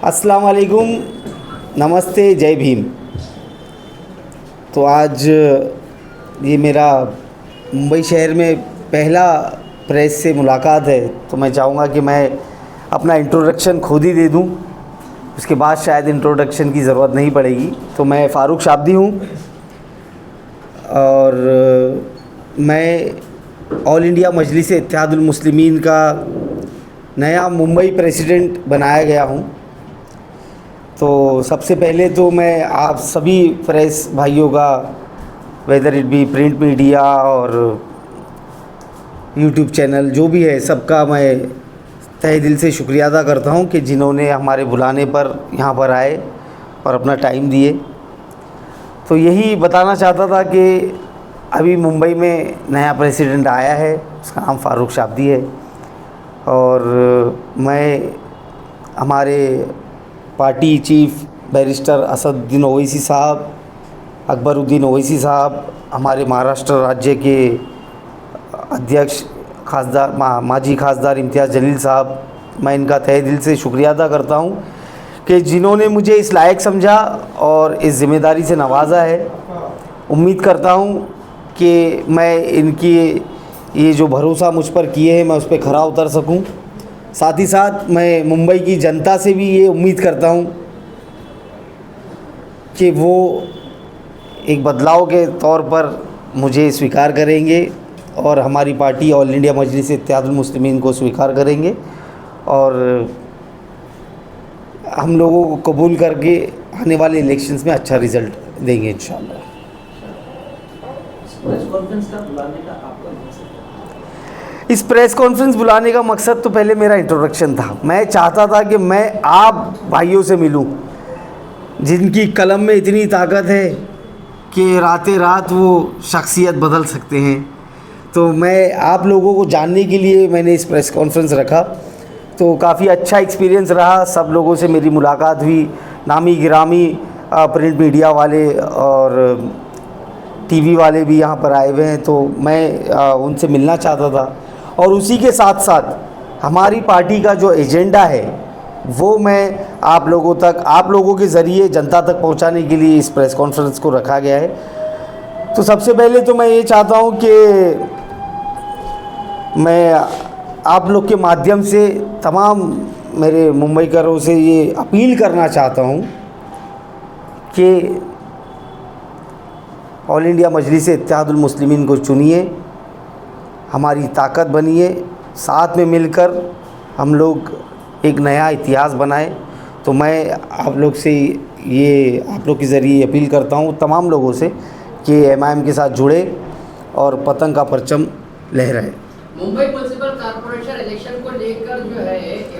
अस्सलाम वालेकुम, नमस्ते, जय भीम। तो आज ये मेरा मुंबई शहर में पहला प्रेस से मुलाकात है, तो मैं चाहूँगा कि मैं अपना इंट्रोडक्शन खुद ही दे दूँ, उसके बाद शायद इंट्रोडक्शन की ज़रूरत नहीं पड़ेगी। तो मैं फ़ारूक शाब्दी हूँ और मैं ऑल इंडिया मजलिस इत्तेहादुल मुस्लिमीन का नया मुंबई प्रेसिडेंट बनाया गया हूँ। तो सबसे पहले तो मैं आप सभी प्रेस भाइयों का, whether it be print media और यूट्यूब चैनल जो भी है, सबका मैं तहे दिल से शुक्रिया अदा करता हूँ कि जिन्होंने हमारे बुलाने पर यहाँ पर आए और अपना टाइम दिए। तो यही बताना चाहता था कि अभी मुंबई में नया प्रेसिडेंट आया है, उसका नाम फ़ारूक शाब्दी है और मैं हमारे party chief barrister Asaduddin Owaisi साहब, अकबरुद्दीन ओवैसी साहब, हमारे महाराष्ट्र राज्य के अध्यक्ष खासदार माजी खासदार इम्तियाज़ जलील साहब, मैं इनका तहे दिल से शुक्रिया अदा करता हूँ कि जिन्होंने मुझे इस लायक समझा और इस ज़िम्मेदारी से नवाजा है। उम्मीद करता हूँ कि मैं इनकी ये जो भरोसा मुझ पर किए हैं, मैं उस पर खरा उतर सकूँ। साथ ही साथ मैं मुंबई की जनता से भी ये उम्मीद करता हूँ कि वो एक बदलाव के तौर पर मुझे स्वीकार करेंगे और हमारी पार्टी ऑल इंडिया मजलिस इत्तेहादुल मुस्लिमीन को स्वीकार करेंगे और हम लोगों को कबूल करके आने वाले इलेक्शंस में अच्छा रिज़ल्ट देंगे इंशाअल्लाह। इस प्रेस कॉन्फ्रेंस बुलाने का मकसद तो पहले मेरा इंट्रोडक्शन था। मैं चाहता था कि मैं आप भाइयों से मिलूं जिनकी कलम में इतनी ताकत है कि रातें रात वो शख्सियत बदल सकते हैं। तो मैं आप लोगों को जानने के लिए मैंने इस प्रेस कॉन्फ्रेंस रखा। तो काफ़ी अच्छा एक्सपीरियंस रहा, सब लोगों से मेरी मुलाकात हुई, नामी गिरामी प्रिंट मीडिया वाले और टीवी वाले भी यहाँ पर आए हुए हैं, तो मैं उनसे मिलना चाहता था। और उसी के साथ साथ हमारी पार्टी का जो एजेंडा है वो मैं आप लोगों तक, आप लोगों के ज़रिए जनता तक पहुँचाने के लिए इस प्रेस कॉन्फ्रेंस को रखा गया है। तो सबसे पहले तो मैं ये चाहता हूँ कि मैं आप लोग के माध्यम से तमाम मेरे मुंबईकरों से ये अपील करना चाहता हूँ कि ऑल इंडिया मजलिस इत्तेहादुल मुस्लिमीन को चुनिए, हमारी ताकत बनिए, साथ में मिलकर हम लोग एक नया इतिहास बनाएं। तो मैं आप लोग से ये, आप लोग के ज़रिए अपील करता हूँ तमाम लोगों से कि MIM के साथ जुड़े और पतंग का परचम लहराए। मुंबई म्युनिसिपल कॉर्पोरेशन इलेक्शन को लेकर जो है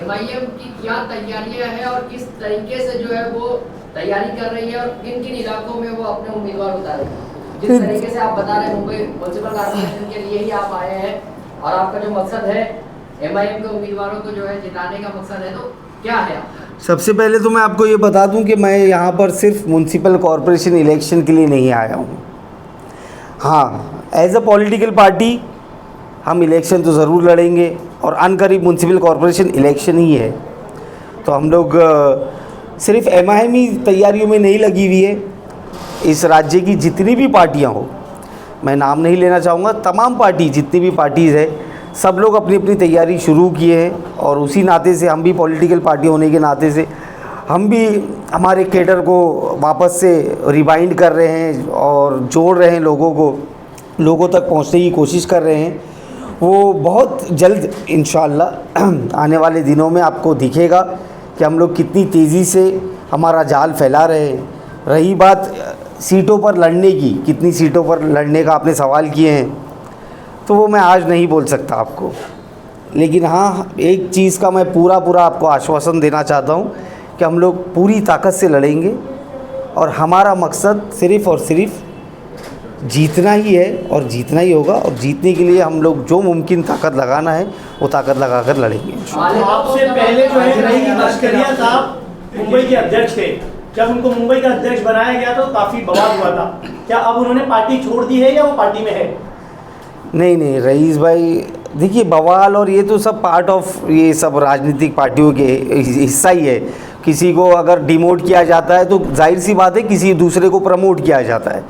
MIM की क्या तैयारियां हैं और किस तरीके से जो है वो तैयारी कर रही है और किन किन इलाकों में वो अपने उम्मीदवार उतारे? जिस तरीके से आप बता रहे हैं मुंबई म्युनिसिपल कॉर्पोरेशन के लिए ही आप आए हैं और आपका जो मकसद है MIM के उम्मीदवारों को जो है जिताने का मकसद है, तो क्या है? सबसे पहले तो मैं आपको ये बता दूं कि मैं यहाँ पर सिर्फ म्युनिसिपल कॉर्पोरेशन इलेक्शन के लिए नहीं आया हूँ। हाँ, एज अ पॉलिटिकल पार्टी हम इलेक्शन तो ज़रूर लड़ेंगे और अनकरीब म्युनिसिपल कॉर्पोरेशन इलेक्शन ही है। तो हम लोग सिर्फ MIM ही तैयारियों में नहीं लगी हुई है। इस राज्य की जितनी भी पार्टियां हो, मैं नाम नहीं लेना चाहूँगा, तमाम पार्टी जितनी भी पार्टीज़ है, सब लोग अपनी अपनी तैयारी शुरू किए हैं और उसी नाते से हम भी पॉलिटिकल पार्टी होने के नाते से हम भी हमारे कैडर को वापस से रिवाइंड कर रहे हैं और जोड़ रहे हैं, लोगों तक पहुँचने की कोशिश कर रहे हैं। वो बहुत जल्द इंशाअल्लाह आने वाले दिनों में आपको दिखेगा कि हम लोग कितनी तेज़ी से हमारा जाल फैला रहे हैं। रही बात सीटों पर लड़ने की, कितनी सीटों पर लड़ने का आपने सवाल किए हैं, तो वो मैं आज नहीं बोल सकता आपको। लेकिन हाँ, एक चीज़ का मैं पूरा आपको आश्वासन देना चाहता हूँ कि हम लोग पूरी ताकत से लड़ेंगे और हमारा मकसद सिर्फ़ और सिर्फ जीतना ही है और जीतना ही होगा। और जीतने के लिए हम लोग जो मुमकिन ताकत लगाना है वो ताकत लगा कर लड़ेंगे। आपसे पहले जो है रईस लश्करिया साहब मुंबई के अध्यक्ष थे, जब उनको मुंबई का अध्यक्ष बनाया गया तो काफ़ी बवाल हुआ था। क्या अब उन्होंने पार्टी छोड़ दी है या वो पार्टी में है? नहीं, रईस भाई देखिए, बवाल और ये तो सब पार्ट ऑफ ये सब राजनीतिक पार्टियों के हिस्सा ही है। किसी को अगर डिमोट किया जाता है तो जाहिर सी बात है किसी दूसरे को प्रमोट किया जाता है,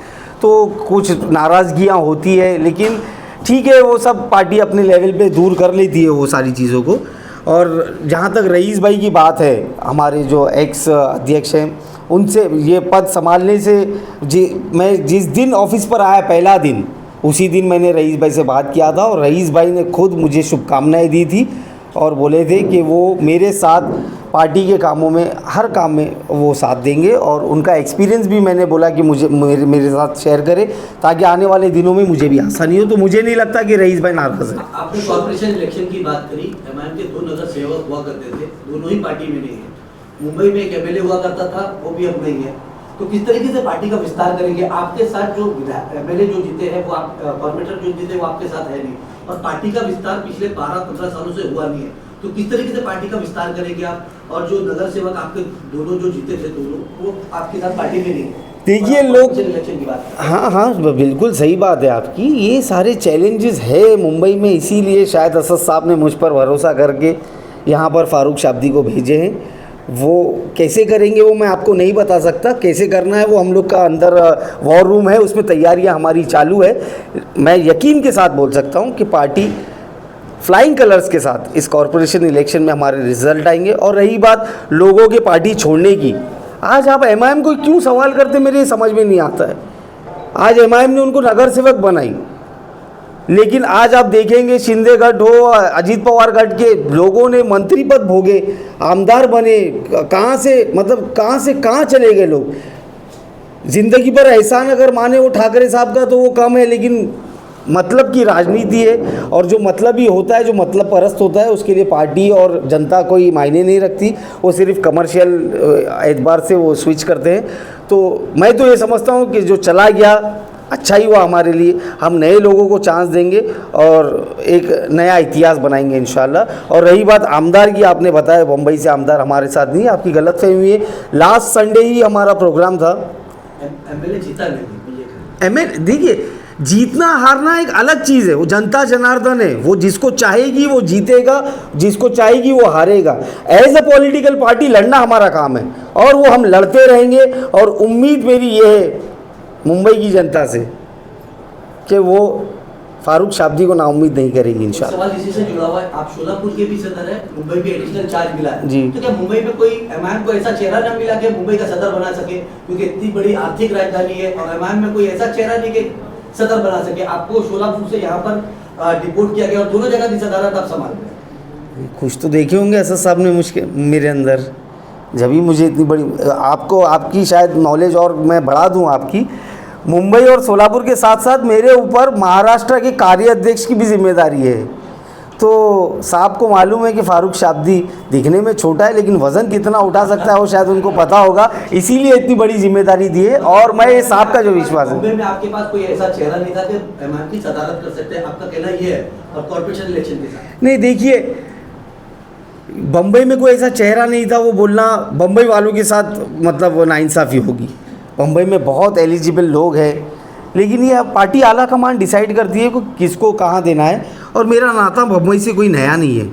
तो कुछ नाराज़गियाँ होती है, लेकिन ठीक है वो सब पार्टी अपने लेवल पे दूर कर लेती है वो सारी चीज़ों को। और जहाँ तक रईस भाई की बात है, हमारे जो एक्स अध्यक्ष हैं, उनसे ये पद संभालने से मैं जिस दिन ऑफिस पर आया पहला दिन, उसी दिन मैंने रईस भाई से बात किया था और रईस भाई ने खुद मुझे शुभकामनाएं दी थी और बोले थे कि वो मेरे साथ पार्टी के कामों में, हर काम में वो साथ देंगे, और उनका एक्सपीरियंस भी मैंने बोला कि मुझे मेरे साथ शेयर करें ताकि आने वाले दिनों में मुझे भी आसानी हो। तो मुझे नहीं लगता कि रईस भाई नाराज़ है। आपने कॉर्पोरेशन इलेक्शन की बात करी, एमआईएम के 2 नगर सेवक हुआ करते थे, दोनों ही पार्टी में नहीं है। मुंबई में एक एमएलए हुआ करता था, वो भी अब नहीं है। तो किस तरीके से पार्टी का विस्तार करेंगे? आपके साथ जो एमएलए जो जीते हैं वो कॉर्पोरेटर जो जीते वो आपके साथ है नहीं, और पार्टी का विस्तार पिछले 12-15 सालों से हुआ नहीं है। तो किस तरीके से पार्टी का विस्तार करेंगे आप? और जो नगर सेवक आपके दोनों जो जीते थे दोनों, वो आपके साथ पार्टी में नहीं है। देखिए लोग, इलेक्शन की बात, हाँ बिल्कुल सही बात है आपकी। ये सारे चैलेंजेस है मुंबई में, इसीलिए शायद असद साहब ने मुझ पर भरोसा करके यहाँ पर फारूक शाब्दी को भेजे हैं। वो कैसे करेंगे वो मैं आपको नहीं बता सकता, कैसे करना है वो हम लोग का अंदर वॉर रूम है, उसमें तैयारियां हमारी चालू है। मैं यकीन के साथ बोल सकता हूं कि पार्टी फ्लाइंग कलर्स के साथ इस कॉरपोरेशन इलेक्शन में हमारे रिजल्ट आएंगे। और रही बात लोगों के पार्टी छोड़ने की, आज आप एमआईएम को क्यों सवाल करते मेरे समझ में नहीं आता है। आज एमआईएम ने उनको नगर सेवक बनाई, लेकिन आज आप देखेंगे शिंदे गढ़ हो, अजीत पवार गढ़ के लोगों ने मंत्री पद भोगे, आमदार बने, कहाँ से कहाँ चले गए लोग। ज़िंदगी पर एहसान अगर माने वो ठाकरे साहब का तो वो कम है, लेकिन मतलब की राजनीति है, और जो मतलब ही होता है, जो मतलब परस्त होता है, उसके लिए पार्टी और जनता कोई मायने नहीं रखती, वो सिर्फ कमर्शियल एतबार से वो स्विच करते हैं। तो मैं तो ये समझता हूँ कि जो चला गया अच्छा ही हुआ हमारे लिए, हम नए लोगों को चांस देंगे और एक नया इतिहास बनाएंगे इंशाल्लाह। और रही बात आमदार की, आपने बताया बम्बई से आमदार हमारे साथ नहीं, आपकी गलतफहमी है। लास्ट संडे ही हमारा प्रोग्राम था। एमएलए जीता नहीं, एमएलए देखिए, जीतना हारना एक अलग चीज़ है, वो जनता जनार्दन है, वो जिसको चाहेगी वो जीतेगा, जिसको चाहेगी वो हारेगा। एज अ पॉलिटिकल पार्टी लड़ना हमारा काम है और वो हम लड़ते रहेंगे। और उम्मीद मेरी ये है मुंबई की जनता से कि वो फारूक शाब्दी को नाउम्मीद नहीं करेगी इंशाल्लाह। सवाल इसी से जुड़ा हुआ है, आप शोलापुर के भी सदर है, मुंबई में एडिशनल चार्ज मिला है जी। तो क्या मुंबई में कोई एमआईएम को ऐसा चेहरा ना मिला कि मुंबई का सदर बना सके? क्योंकि इतनी बड़ी आर्थिक राजधानी है और एमआईएम में कोई ऐसा चेहरा नहीं कि सदर बना सके। आपको शोलापुर से यहाँ पर डिपोर्ट किया गया और दोनों जगह की सदारत आप संभाल रहे हैं। कुछ तो देखे होंगे असद साहब ने मेरे अंदर, जब ही मुझे इतनी बड़ी, आपको आपकी शायद नॉलेज और मैं बढ़ा दूँ आपकी। मुंबई और सोलापुर के साथ साथ मेरे ऊपर महाराष्ट्र के कार्य अध्यक्ष की भी जिम्मेदारी है। तो साहब को मालूम है कि फारूक शाब्दी दिखने में छोटा है, लेकिन वज़न कितना उठा सकता है वो शायद उनको पता होगा, इसीलिए इतनी बड़ी जिम्मेदारी दी है। और मैं ये साहब का जो विश्वास है, मुंबई में आपके पास कोई ऐसा चेहरा नहीं था कि एमआईएम की सदारत कर सकते हैं, आपका कहना ये है? और कॉर्पोरेशन इलेक्शन के साथ नहीं, देखिए बम्बई में कोई ऐसा चेहरा नहीं था, वो बोलना बम्बई वालों के साथ मतलब वो नाइंसाफ़ी होगी। बम्बई में बहुत एलिजिबल लोग हैं, लेकिन ये पार्टी आला कमान डिसाइड करती है कि किसको कहाँ देना है। और मेरा नाता बम्बई से कोई नया नहीं है,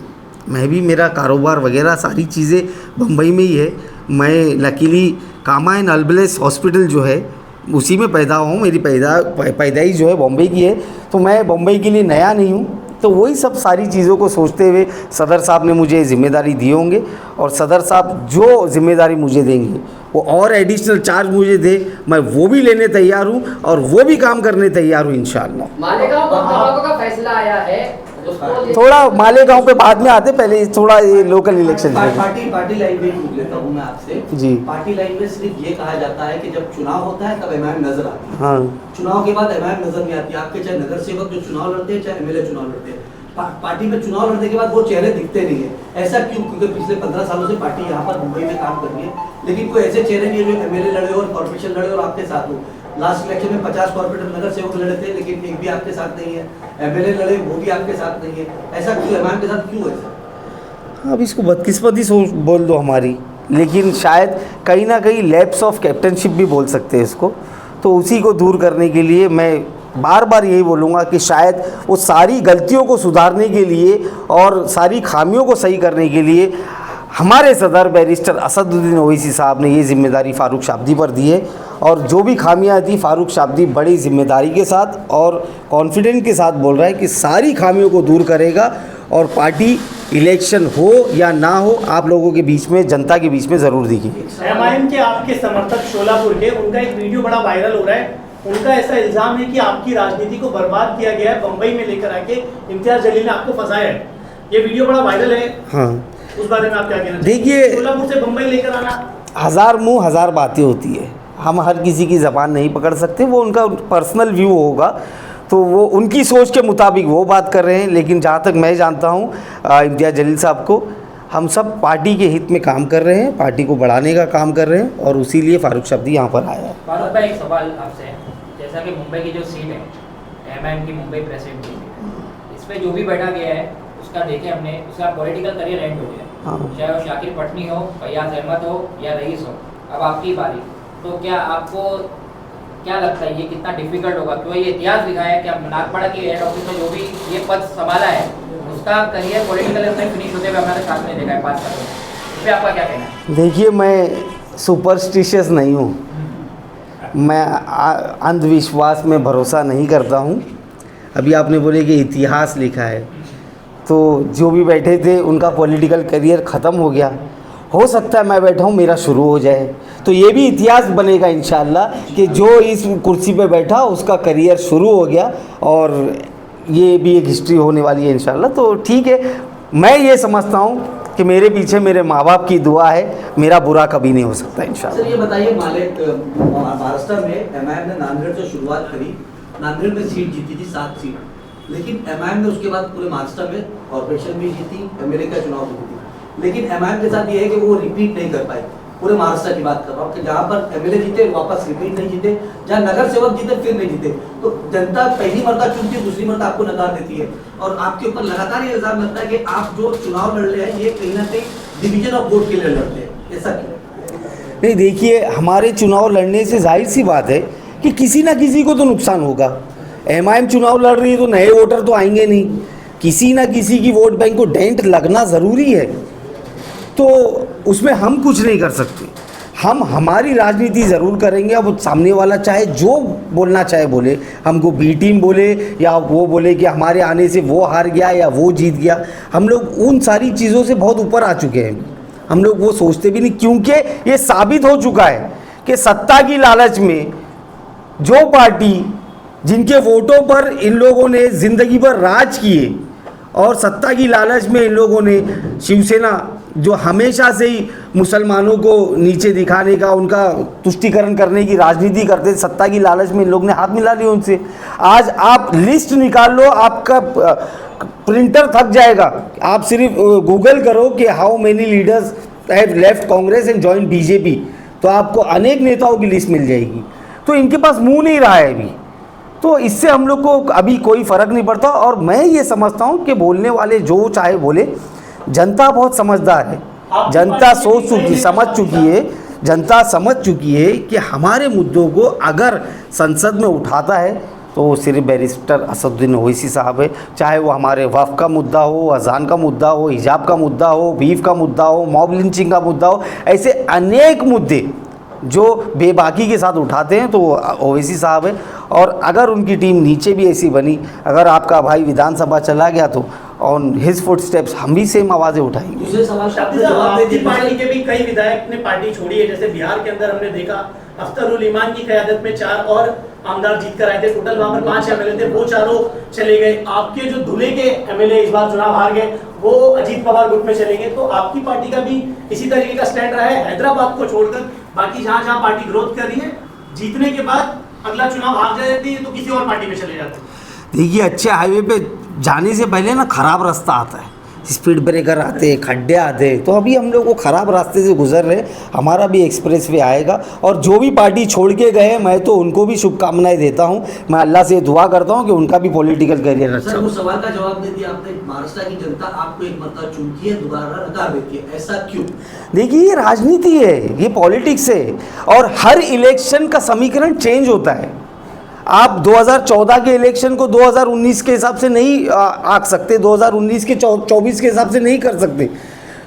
मैं भी, मेरा कारोबार वगैरह सारी चीज़ें बम्बई में ही है। मैं लकीली कामा एंड अल्बलेस हॉस्पिटल जो है उसी में पैदा हुआ हूँ, मेरी पैदाइश जो है बम्बई की है, तो मैं बम्बई के लिए नया नहीं हूँ। तो वही सब सारी चीज़ों को सोचते हुए सदर साहब ने मुझे जिम्मेदारी दी होंगे, और सदर साहब जो जिम्मेदारी मुझे देंगे वो और एडिशनल चार्ज मुझे दे, मैं वो भी लेने तैयार हूँ और वो भी काम करने तैयार हूँ इंशाल्लाह। मालेगांव बंदरगाह का फैसला आया है, उसको थोड़ा मालेगांव पे बाद में आते, पहले थोड़ा ये लोकल इलेक्शन पार्टी लाइन में पूछ लेता हूँ मैं आपसे जी। पार्टी लाइन में सिर्फ ये कहा जाता है कि जब चुनाव होता है तब एमआईएम नजर आती है, हाँ, चुनाव के बाद एमआईएम नजर नहीं आती। आपके चाहे नगर सेवक जो चुनाव लड़ते हैं, चाहे एमएलए चुनाव लड़ते हैं, पार्टी में चुनाव लड़ने के बाद वो चेहरे दिखते नहीं है। ऐसा क्यों? क्योंकि पिछले 15 सालों से पार्टी यहाँ पर मुंबई में काम कर रही है, लेकिन कोई ऐसे चेहरे नहीं है जो एमएलए लड़े और कॉर्पोरेशन लड़े और आपके साथ हो। लास्ट इलेक्शन में 50 कॉर्पोरेटर नगर सेवक लड़े थे, लेकिन एक भी आपके साथ नहीं है। एमएलए लड़े, वो भी आपके साथ नहीं है। ऐसा क्यों? एमआईएम के साथ क्यों ऐसा? अब इसको बदकिस्मती बोल दो हमारी, लेकिन शायद कहीं ना कहीं लैप्स ऑफ कैप्टनशिप भी बोल सकते हैं इसको। तो उसी को दूर करने के लिए मैं बार बार यही बोलूँगा कि शायद वो सारी गलतियों को सुधारने के लिए और सारी खामियों को सही करने के लिए हमारे सदर बैरिस्टर असदुद्दीन ओवैसी साहब ने ये जिम्मेदारी फ़ारूक शाब्दी पर दी है और जो भी खामियां थी फ़ारूक शाब्दी बड़ी जिम्मेदारी के साथ और कॉन्फिडेंट के साथ बोल रहा है कि सारी खामियों को दूर करेगा और पार्टी इलेक्शन हो या ना हो आप लोगों के बीच में, जनता के बीच में ज़रूर दिखेगी। एमआईएम के आपके समर्थक शोलापुर के, उनका एक वीडियो बड़ा वायरल हो रहा है। उनका ऐसा इल्जाम है कि आपकी राजनीति को बर्बाद किया गया है, बम्बई में लेकर आके इम्तियाज जलील ने आपको फंसाया है। ये वीडियो बड़ा वायरल है। हाँ, उस बारे में आप क्या कहना देखिए, शोलापुर से बम्बई लेकर आना, हज़ार मुँह हज़ार बातें होती है, हम हर किसी की ज़बान नहीं पकड़ सकते, वो उनका पर्सनल व्यू होगा तो वो उनकी सोच के मुताबिक वो बात कर रहे हैं। लेकिन जहाँ तक मैं जानता हूँ इम्तियाज जलील साहब को, हम सब पार्टी के हित में काम कर रहे हैं, पार्टी को बढ़ाने का काम कर रहे हैं और इसीलिए फ़ारूक शाब्दी यहाँ पर आया है। फारूक भाई, एक सवाल आपसे, जैसा कि मुंबई की जो सीट है एमआईएम की, मुंबई प्रेसिडेंट की, इस पर जो भी बैठा गया है उसका देखे हमने, उसका पॉलिटिकल करियर एंड हो गया। हाँ। चाहे वो शाकिर पटनी हो, फैयाज अहमद हो या रईस हो, अब आपकी बारी। तो क्या आपको क्या लगता है ये कितना डिफिकल्ट होगा? क्योंकि ये इतिहास लिखा है कि नागपाड़ा के हेड ऑफिस में जो भी ये पद संभाला है उसका करियर पॉलिटिकल में फिनिश होते हुए हमारे साथ में देखा है 5 साल में। इस पर आपका क्या कहना है? देखिए, मैं सुपरस्टिशियस नहीं हूँ, मैं अंधविश्वास में भरोसा नहीं करता हूँ। अभी आपने बोले कि इतिहास लिखा है, तो जो भी बैठे थे उनका पॉलिटिकल करियर ख़त्म हो गया। हो सकता है मैं बैठा हूँ, मेरा शुरू हो जाए, तो ये भी इतिहास बनेगा इंशाल्लाह कि जो इस कुर्सी पे बैठा उसका करियर शुरू हो गया और ये भी एक हिस्ट्री होने वाली है इंशाल्लाह। तो ठीक है, मैं ये समझता हूँ कि मेरे पीछे मेरे माँ बाप की दुआ है, मेरा बुरा कभी नहीं हो सकता इंशाल्लाह। सर ये बताइए, मालिक महाराष्ट्र में एमआईएम ने नांदेड़ से शुरुआत करी, नांदेड़ में सीट जीती थी 7 सीट, लेकिन एमआईएम ने उसके बाद पूरे महाराष्ट्र में कॉर्पोरेशन भी जीती, एमएलए का चुनाव भी जीती। लेकिन एमआईएम के साथ ये है कि वो रिपीट नहीं कर पाए। पूरे महाराष्ट्र की बात कर रहा हूँ कि जहाँ पर एमएलए जीते वापस रिपीट नहीं जीते, जहाँ नगर सेवक जीते फिर नहीं जीते। तो जनता पहली मरतबा चुनती है, दूसरी मरतबा आपको नकार देती है और आपके ऊपर लगातार ये इल्जाम लगता है कि आप जो चुनाव लड़ रहे हैं ये कहीं ना कहीं डिवीजन ऑफ वोट के लिए लड़ते हैं। ऐसा क्यों? नहीं, देखिए, हमारे चुनाव लड़ने से जाहिर सी बात है कि किसी ना किसी को तो नुकसान होगा। एमआईएम चुनाव लड़ रही है तो नए वोटर तो आएंगे नहीं, किसी ना किसी की वोट बैंक को डेंट लगना ज़रूरी है, तो उसमें हम कुछ नहीं कर सकते। हम हमारी राजनीति ज़रूर करेंगे। अब सामने वाला चाहे जो बोलना चाहे बोले, हमको बी टीम बोले या वो बोले कि हमारे आने से वो हार गया या वो जीत गया, हम लोग उन सारी चीज़ों से बहुत ऊपर आ चुके हैं। हम लोग वो सोचते भी नहीं, क्योंकि ये साबित हो चुका है कि सत्ता की लालच में जो पार्टी जिनके वोटों पर इन लोगों ने ज़िंदगी भर राज किए और सत्ता की लालच में इन लोगों ने शिवसेना, जो हमेशा से ही मुसलमानों को नीचे दिखाने का, उनका तुष्टीकरण करने की राजनीति करते, सत्ता की लालच में इन लोग ने हाथ मिला लिया उनसे। आज आप लिस्ट निकाल लो, आपका प्रिंटर थक जाएगा। आप सिर्फ गूगल करो कि how many leaders have left Congress and join BJP, तो आपको अनेक नेताओं की लिस्ट मिल जाएगी। तो इनके पास मुंह नहीं रहा है अभी, तो इससे हम लोग को अभी कोई फ़र्क नहीं पड़ता। और मैं ये समझता हूँ कि बोलने वाले जो चाहे बोले, जनता बहुत समझदार है, जनता समझ चुकी है कि हमारे मुद्दों को अगर संसद में उठाता है तो सिर्फ बैरिस्टर असदुद्दीन ओवैसी साहब है। चाहे वो हमारे वफ़ का मुद्दा हो, अजान का मुद्दा हो, हिजाब का मुद्दा हो, बीफ का मुद्दा हो, मॉब लिंचिंग का मुद्दा हो, ऐसे अनेक मुद्दे जो बेबाकी के साथ उठाते हैं तो वो ओवैसी साहब है। और अगर उनकी टीम नीचे भी ऐसी बनी, अगर आपका भाई विधानसभा चला गया तो ऑन हिज फुटस्टेप्स हम भी सेम आवाज़ें उठाएंगे। दूसरे सवाल का शाब्दी साहब, आपकी पार्टी के भी कई विधायक ने पार्टी छोड़ी है। जैसे बिहार के अंदर हमने देखा अख्तरुल ईमान की क़यादत में 4 और आमदार जीत कर आए थे, टोटल वहाँ पर 5 एमएलए थे, वो चारों चले गए। आपके जो धुले के एमएलए इस बार चुनाव हार गए, वो अजीत पवार गुट में चले गए। तो आपकी पार्टी का भी इसी तरीके का स्टैंड रहा है, हैदराबाद को छोड़कर बाकी जहाँ पार्टी ग्रोथ कर रही है, जीतने के बाद अगला चुनाव हार जाती है तो किसी और पार्टी में चले जाते हैं। देखिए, अच्छे हाईवे पे जाने से पहले ना ख़राब रास्ता आता है, स्पीड ब्रेकर आते, खड्डे आते, तो अभी हम लोग वो ख़राब रास्ते से गुजर रहे। हमारा भी एक्सप्रेस वे आएगा और जो भी पार्टी छोड़ के गए, मैं तो उनको भी शुभकामनाएं देता हूं। मैं अल्लाह से दुआ करता हूं कि उनका भी पॉलिटिकल करियर अच्छा सर, हो। वो सवाल का जवाब दे दिया आपने। महाराष्ट्र की जनता आपको एक मरतबा चुनती है, दोबारा नकार देती है, ऐसा क्यों? देखिए, ये राजनीति है, ये पॉलिटिक्स है और हर इलेक्शन का समीकरण चेंज होता है। आप 2014 के इलेक्शन को 2019 के हिसाब से नहीं आंक सकते, 2019 के 24 के हिसाब से नहीं कर सकते।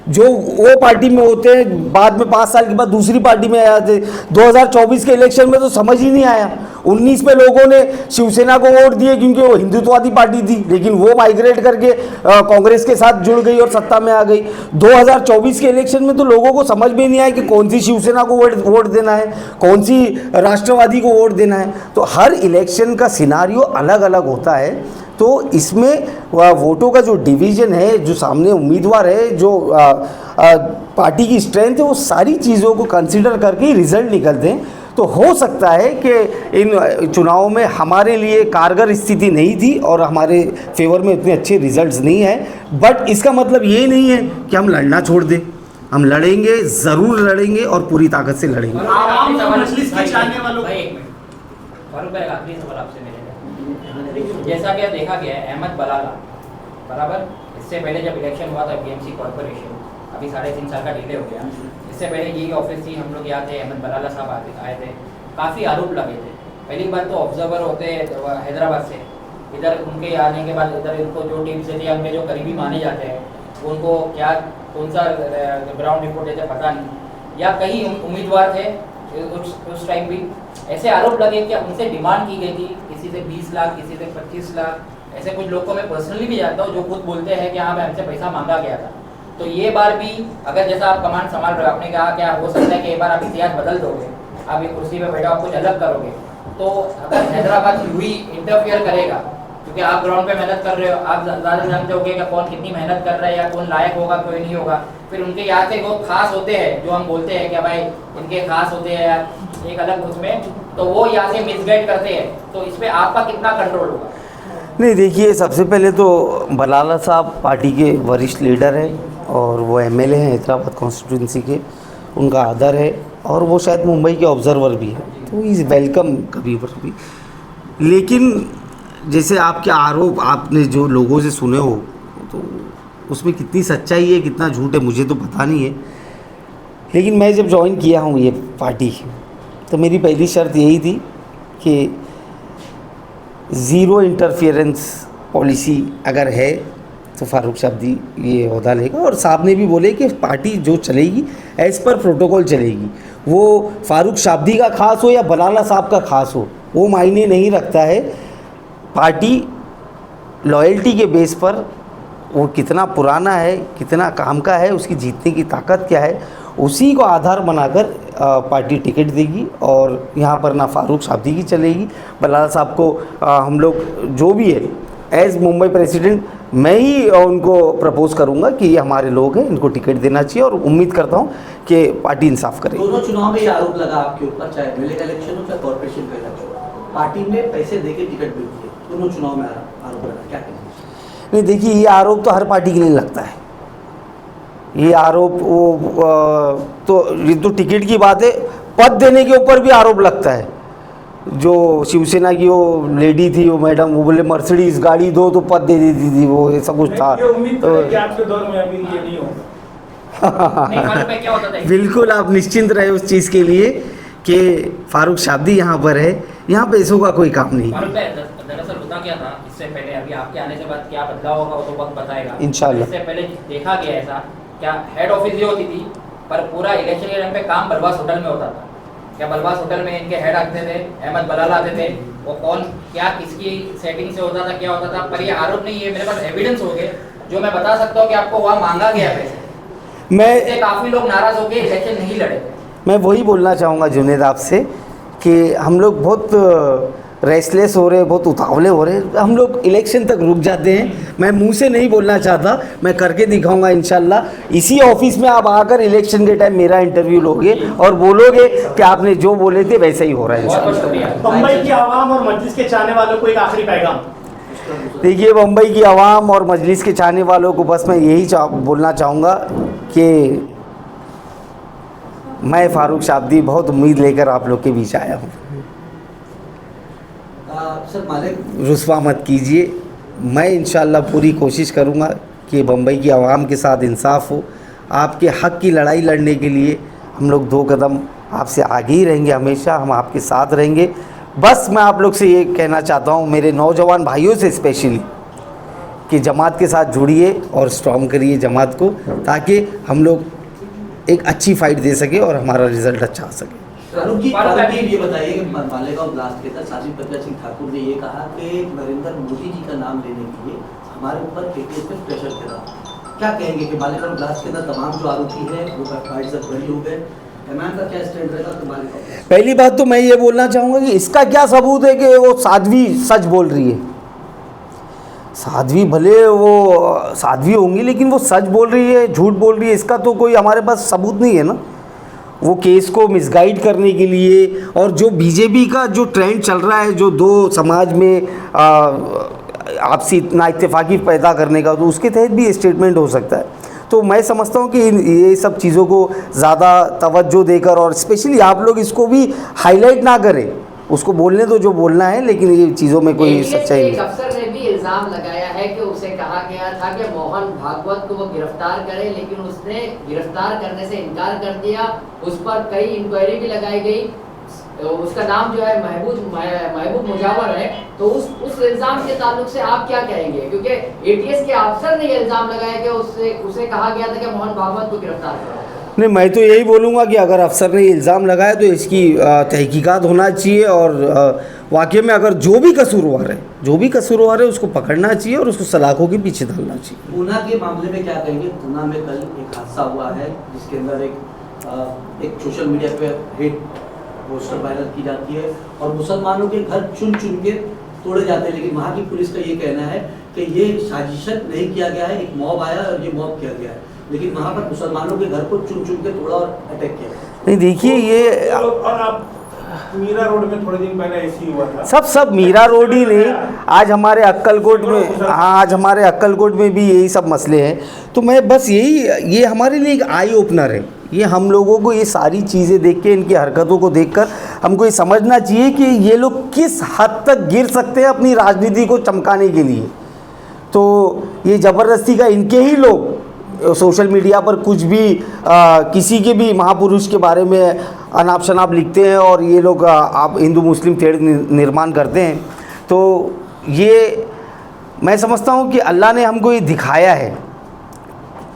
जो वो पार्टी में होते हैं बाद में 5 साल के बाद दूसरी पार्टी में आ जाते। 2024 के इलेक्शन में तो समझ ही नहीं आया। 19 में लोगों ने शिवसेना को वोट दिए क्योंकि वो हिंदुत्ववादी पार्टी थी, लेकिन वो माइग्रेट करके कांग्रेस के साथ जुड़ गई और सत्ता में आ गई। 2024 के इलेक्शन में तो लोगों को समझ में नहीं आया कि कौन सी शिवसेना को वोट देना है, कौन सी राष्ट्रवादी को वोट देना है। तो हर इलेक्शन का सिनारियो अलग अलग होता है। तो इसमें वोटों का जो डिवीज़न है, जो सामने उम्मीदवार है, जो पार्टी की स्ट्रेंथ है, वो सारी चीज़ों को कंसिडर करके ही रिजल्ट निकलते हैं। तो हो सकता है कि इन चुनावों में हमारे लिए कारगर स्थिति नहीं थी और हमारे फेवर में इतने अच्छे रिजल्ट्स नहीं हैं, बट इसका मतलब ये नहीं है कि हम लड़ना छोड़ दें। हम लड़ेंगे, ज़रूर लड़ेंगे और पूरी ताकत से लड़ेंगे। आवाम और मजलिस के चाहने वालों भाई एक मिनट, फारूक भाई आखिरी सवाल आपसे मेरे। जैसा कि देखा गया है अहमद बलाला, बराबर, इससे पहले जब इलेक्शन हुआ था बीएमसी कॉर्पोरेशन, अभी 3.5 साल का डिले हो गया, इससे पहले ये ऑफिस थी, हम लोग यहाँ थे, अहमद बलाला साहब आए थे, काफ़ी आरोप लगे थे। पहली बार तो ऑब्जर्वर होते हैदराबाद से, इधर उनके आने के बाद इधर इनको जो टीम से थे, उनके जो करीबी माने जाते हैं, उनको क्या कौन सा ग्राउंड रिपोर्ट देते पता नहीं, या कई उम्मीदवार थे उस टाइम भी ऐसे आरोप लगे कि उनसे डिमांड की गई थी, किसी से 20 लाख, किसी से 25 लाख, ऐसे कुछ लोग को मैं पर्सनली भी जानता हूँ जो खुद बोलते हैं कि हाँ भाई हमसे पैसा मांगा गया था। तो ये बार भी अगर जैसा आप कमांड संभाल रहे हो, आपने कहा क्या हो सकता है कि एक बार आप इतिहास बदल दोगे, आप ये कुर्सी पे बैठो, आप कुछ अलग करोगे, तो अगर हैदराबाद यूही इंटरफियर करेगा, क्योंकि आप ग्राउंड पे मेहनत कर रहे हो, आप ज़्यादा जानते होगे कि कौन कितनी मेहनत कर रहा है या कौन लायक होगा कोई नहीं होगा, फिर उनके यहाँ से बहुत खास होते हैं जो हम बोलते हैं कि भाई इनके खास होते हैं एक अलग उसमें, तो वो यहाँ से मिसगाइड करते हैं, तो इस पर आपका कितना कंट्रोल होगा? नहीं, देखिए, सबसे पहले तो बलाला साहब पार्टी के वरिष्ठ लीडर हैं और वो एमएलए हैं हैदराबाद कॉन्स्टिट्यूंसी के, उनका आदर है और वो शायद मुंबई के ऑब्जर्वर भी हैं, तो इज़ वेलकम कभी पर भी। लेकिन जैसे आपके आरोप आपने जो लोगों से सुने हो, तो उसमें कितनी सच्चाई है कितना झूठ है मुझे तो पता नहीं है। लेकिन मैं जब ज्वाइन किया हूँ ये पार्टी, तो मेरी पहली शर्त यही थी कि ज़ीरो इंटरफियरेंस पॉलिसी अगर है तो फारूक शाब्दी ये ओहदा लेगा। और साहब ने भी बोले कि पार्टी जो चलेगी एज़ पर प्रोटोकॉल चलेगी, वो फारूक शाब्दी का खास हो या बलाला साहब का खास हो, वो मायने नहीं रखता है। पार्टी लॉयल्टी के बेस पर वो कितना पुराना है, कितना काम का है, उसकी जीतने की ताकत क्या है, उसी को आधार बनाकर पार्टी टिकट देगी। और यहाँ पर ना फारूक शाब्दी की चलेगी, बलाला साहब को हम लोग जो भी है एज़ मुंबई प्रेसिडेंट मैं ही उनको प्रपोज़ करूँगा कि ये हमारे लोग हैं, इनको टिकट देना चाहिए और उम्मीद करता हूँ कि पार्टी इंसाफ करेगी। दोनों चुनाव में ये आरोप लगा आपके ऊपर, चाहे एमएलए का इलेक्शन हो चाहे कॉर्पोरेशन का इलेक्शन, पार्टी में पैसे देके टिकट मिलती है, दोनों चुनाव में आरोप लगा, क्या कहेंगे? नहीं, देखिए, ये आरोप तो हर पार्टी के लिए लगता है। ये आरोप ये तो टिकट की बात है, पद देने के ऊपर भी आरोप लगता है। जो शिवसेना की वो लेडी थी, वो मैडम, वो बोले मर्सिडीज गाड़ी दो तो पद दे देती थी, वो ऐसा कुछ था। तो आपके दौर में अभी ये नहीं होगा। बिल्कुल आप निश्चिंत रहे उस चीज़ के लिए कि फारूक शाब्दी यहाँ पर है, यहाँ पैसों का कोई काम नहीं। दरअसल होता क्या था इससे पहले, अभी आपके आने से बाद क्या बदलाव होगा वो तो वक्त बताएगा इंशाल्लाह। इससे पहले देखा गया ऐसा, क्या हेड ऑफिस ही होती थी पर पूरा इलेक्शन के टाइम पे काम बलवास होटल में होता था। क्या बलवास होटल में इनके हेड आते थे, अहमद बलाला आते थे, वो कौन क्या किसकी सेटिंग से होता था, क्या होता था, पर ये आरोप नहीं है, मेरे पास एविडेंस हो गए जो मैं बता सकता हूँ कि आपको वहाँ मांगा गया पैसे। मैं काफ़ी लोग नाराज़ हो गए, इलेक्शन नहीं लड़े थे। मैं वही बोलना चाहूँगा जुनेद आपसे कि हम लोग बहुत रेस्टलेस हो रहे, बहुत उतावले हो रहे, हम लोग इलेक्शन तक रुक जाते हैं। मैं मुंह से नहीं बोलना चाहता, मैं करके दिखाऊंगा इंशाल्लाह। इसी ऑफिस में आप आकर इलेक्शन के टाइम मेरा इंटरव्यू लोगे और बोलोगे कि आपने जो बोले थे वैसा ही हो रहा है इंशाल्लाह। बम्बई की आवाम और मजलिस के चाहने वालों को एक आखिरी पैगाम। देखिए, बम्बई की आवाम और मजलिस के चाहने वालों को बस मैं यही बोलना चाहूँगा कि मैं फारूक शाब्दी बहुत उम्मीद लेकर आप लोग के बीच आया हूँ। सर मालिक, रुस्वा मत कीजिए, मैं इंशाल्लाह पूरी कोशिश करूँगा कि बम्बई की आवाम के साथ इंसाफ हो। आपके हक़ की लड़ाई लड़ने के लिए हम लोग 2 कदम आपसे आगे ही रहेंगे, हमेशा हम आपके साथ रहेंगे। बस मैं आप लोग से ये कहना चाहता हूँ, मेरे नौजवान भाइयों से स्पेशली, कि जमात के साथ जुड़िए और स्ट्रॉन्ग करिए जमात को, ताकि हम लोग एक अच्छी फाइट दे सके और हमारा रिजल्ट अच्छा आ सके। फारूक जी ये बताइए कि मालेगांव ब्लास्ट के तहत साध्वी प्रज्ञा सिंह ठाकुर ने ये कहा कि नरेंद्र मोदी जी का नाम लेने के लिए हमारे ऊपर केटीएस पे प्रेशर कर रहा। क्या कहेंगे कि मालेगांव ब्लास्ट के अंदर तमाम जो आरोपी हैं वो फाइट से बरी हो गए, एमआईएम का क्या स्टैंड रहेगा तो मालेगांव? पहली बात तो मैं ये बोलना चाहूँगा कि इसका क्या सबूत है कि वो साध्वी सच बोल रही है। साध्वी भले वो साध्वी होंगी लेकिन वो सच बोल रही है, झूठ बोल रही है, इसका तो कोई हमारे पास सबूत नहीं है ना। वो केस को मिसगाइड करने के लिए, और जो बीजेपी का जो ट्रेंड चल रहा है, जो दो समाज में आपसी इतना इत्तेफाकी पैदा करने का, तो उसके तहत भी स्टेटमेंट हो सकता है। तो मैं समझता हूँ कि ये सब चीज़ों को ज़्यादा तवज्जो देकर, और स्पेशली आप लोग इसको भी हाईलाइट ना करें, उसको बोलने दो जो बोलना है, लेकिन ये चीज़ों में कोई सच्चाई नहीं। एक अफसर ने भी इल्जाम लगाया है कि उसे कहा गया था कि मोहन भागवत को वो गिरफ्तार करे, लेकिन उसने गिरफ्तार करने से इनकार कर दिया। उस पर कई इंक्वायरी भी लगाई गई। उसका नाम जो है महबूब मुजावर है। तो उस इल्जाम के ताल्लुक से आप क्या कहेंगे? क्योंकि एटीएस के अफसर ने ये इल्जाम लगाया कि उसे कहा गया था कि मोहन भागवत को गिरफ्तार करो। नहीं, मैं तो यही बोलूँगा कि अगर अफसर ने इल्ज़ाम लगाया तो इसकी तहकीकात होना चाहिए, और वाकई में अगर जो भी कसूरवार है उसको पकड़ना चाहिए और उसको सलाखों के पीछे डालना चाहिए। ऊना के मामले में क्या कहेंगे? ऊना में कल एक हादसा हुआ है जिसके अंदर एक सोशल मीडिया पे हेट पोस्टर वायरल की जाती है और मुसलमानों के घर चुन चुन के तोड़े जाते हैं, लेकिन वहाँ की पुलिस का ये कहना है कि ये साजिशत नहीं किया गया है, एक मॉब आया और ये मॉब किया गया है, लेकिन वहाँ पर मुसलमानों के घर को चुन चुन के तोड़ा और अटैक किया। नहीं, देखिए ये और आप मीरा रोड में थोड़े दिन पहले ऐसी हुआ था। सब मीरा रोड ही नहीं, आज हमारे अक्कलकोट में, हाँ आज हमारे अक्कलकोट में भी यही सब मसले हैं। तो मैं बस ये हमारे लिए एक आई ओपनर है। ये हम लोगों को ये सारी चीज़ें देख के, इनकी हरकतों को देखकर हमको ये समझना चाहिए कि ये लोग किस हद तक गिर सकते हैं अपनी राजनीति को चमकाने के लिए। तो ये ज़बरदस्ती का इनके ही लोग सोशल मीडिया पर कुछ भी किसी के भी महापुरुष के बारे में अनाप शनाप लिखते हैं, और ये लोग आप हिंदू मुस्लिम तेड़ निर्माण करते हैं। तो ये मैं समझता हूँ कि अल्लाह ने हमको ये दिखाया है।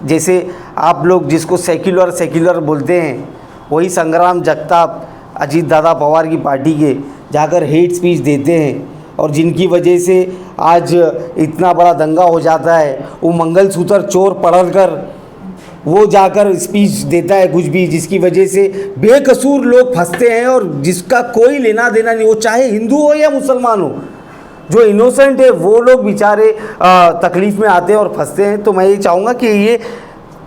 जैसे आप लोग जिसको सेक्युलर बोलते हैं, वही संग्राम जगताप अजीत दादा पवार की पार्टी के जाकर हेट स्पीच देते हैं, और जिनकी वजह से आज इतना बड़ा दंगा हो जाता है। वो मंगलसूत्र चोर पढ़कर वो जाकर स्पीच देता है कुछ भी, जिसकी वजह से बेकसूर लोग फंसते हैं और जिसका कोई लेना देना नहीं, वो चाहे हिंदू हो या मुसलमान हो। जो इनोसेंट है वो लोग बेचारे तकलीफ़ में आते हैं और फंसते हैं। तो मैं ये चाहूँगा कि ये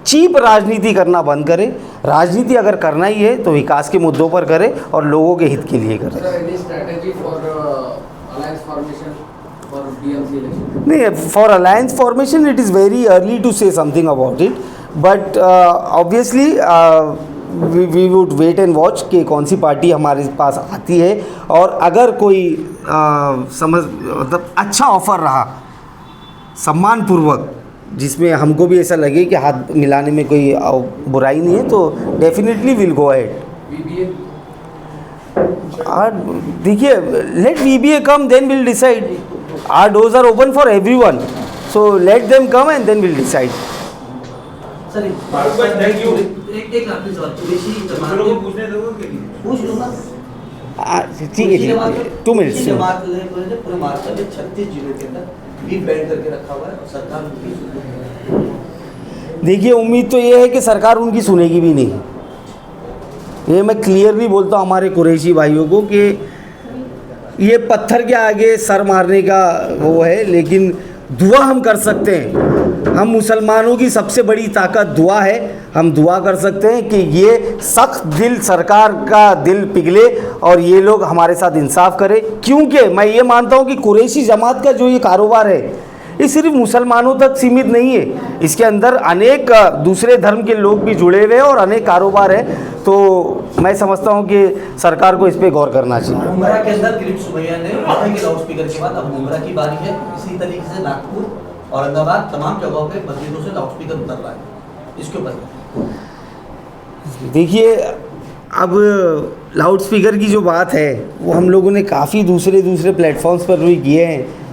चीप राजनीति करना बंद करें। राजनीति अगर करना ही है तो विकास के मुद्दों पर करें और लोगों के हित के लिए करें। नहीं, for alliance formation it is very early to say something about it, but obviously we would wait and watch कि कौन सी पार्टी हमारे पास आती है, और अगर कोई मतलब अच्छा ऑफ़र रहा सम्मानपूर्वक, जिसमें हमको भी ऐसा लगे कि हाथ मिलाने में कोई बुराई नहीं है, तो डेफिनेटली विल गो अहेड। देखिए, let VBA come, then will decide. Our doors are open for everyone, so let them come and then will decide. Sir thank you. एक आखिरी सवाल, पूछने दोगे? पूछ लूँगा। ठीक है, 2 मिनट्स। पूरे महाराष्ट्र में 36 जिलों के अंदर भी बैन करके रखा हुआ है और सरकार उनकी सुनेगी। देखिए, उम्मीद तो ये है कि सरकार उनकी सुनेगी भी नहीं। ये मैं क्लियरली बोलता हूँ हमारे कुरैशी भाइयों को कि ये पत्थर के आगे सर मारने का वो है, लेकिन दुआ हम कर सकते हैं। हम मुसलमानों की सबसे बड़ी ताकत दुआ है। हम दुआ कर सकते हैं कि ये सख्त दिल सरकार का दिल पिघले और ये लोग हमारे साथ इंसाफ करें, क्योंकि मैं ये मानता हूँ कि कुरैशी जमात का जो ये कारोबार है ये सिर्फ मुसलमानों तक सीमित नहीं है। इसके अंदर अनेक दूसरे धर्म के लोग भी जुड़े हुए हैं और अनेक कारोबार है। तो मैं समझता हूँ कि सरकार को इस पर गौर करना चाहिए। मुंब्रा के अंदर दिलीप सुमैया ने वहाँ के लाउड स्पीकर के बाद अब मुंब्रा की बारी है। इसी तरीके से नागपुर, औरंगाबाद, तमाम जगहों पे मस्जिदों से लाउड स्पीकर उतर रहा है। इसके ऊपर देखिए, अब लाउड स्पीकर की जो बात है वो हम लोगों ने काफ़ी दूसरे प्लेटफॉर्म्स पर भी किए हैं।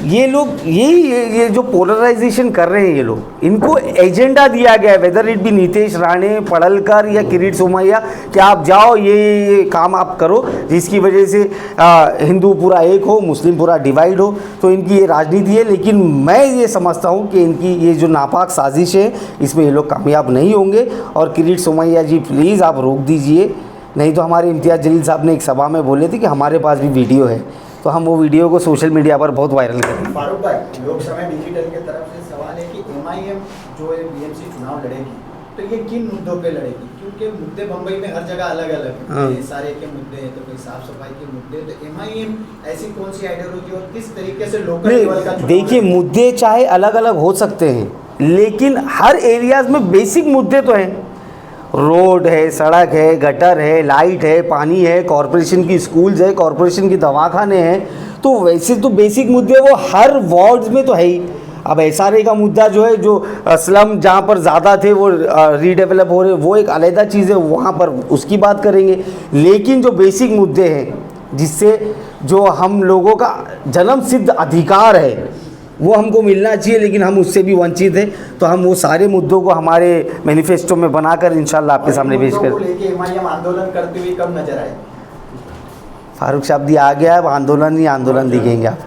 ये लोग ये जो पोलराइजेशन कर रहे हैं ये लोग, इनको एजेंडा दिया गया है, whether it be Nitish Rane, Padalkar या किरीट सोमैया, कि आप जाओ ये काम आप करो जिसकी वजह से हिंदू पूरा एक हो, मुस्लिम पूरा डिवाइड हो। तो इनकी ये राजनीति है। लेकिन मैं ये समझता हूँ कि इनकी ये जो नापाक साजिश है इसमें ये लोग कामयाब नहीं होंगे। और किरीट सोमैया जी प्लीज़ आप रोक दीजिए, नहीं तो हमारे इम्तियाज़ जलील साहब ने एक सभा में बोले थे कि हमारे पास भी वीडियो है, तो हम वो वीडियो को सोशल मीडिया पर बहुत वायरल करेंगे। फारूक भाई, लोकसभा डिजिटल की तरफ से सवाल है कि एमआईएम जो है बीएमसी चुनाव लड़ेगी तो ये किन मुद्दों पे लड़ेगी? क्योंकि मुद्दे बम्बई में हर जगह अलग अलग हैं। हाँ। ये सारे के मुद्दे हैं, तो कोई साफ सफाई के मुद्दे, तो एमआईएम ऐसी कौन सी आइडियोलॉजी और किस तरीके से लोकल लेवल का चुनाव देखिए, लड़ेगी? मुद्दे चाहे अलग अलग हो सकते हैं, लेकिन हर एरियाज़ में बेसिक मुद्दे तो हैं। रोड है, सड़क है, गटर है, लाइट है, पानी है, कॉरपोरेशन की स्कूल्स है, कॉरपोरेशन की दवाखाने हैं। तो वैसे तो बेसिक मुद्दे वो हर वार्ड्स में तो है ही। अब एसआरए का मुद्दा जो है, जो स्लम जहाँ पर ज़्यादा थे वो रीडेवलप हो रहे, वो एक अलग चीज़ है, वहाँ पर उसकी बात करेंगे। लेकिन जो बेसिक मुद्दे हैं जिससे जो हम लोगों का जन्म सिद्ध अधिकार है वो हमको मिलना चाहिए, लेकिन हम उससे भी वंचित हैं, तो हम वो सारे मुद्दों को हमारे मैनिफेस्टो में बनाकर इंशाल्लाह आपके सामने पेश मुद्दों को कर। लेके एमआईएम आंदोलन करते हुए कब नजर आए? फारूक साहब दी आ गया, अब आंदोलन ही आंदोलन दिखेंगे आप।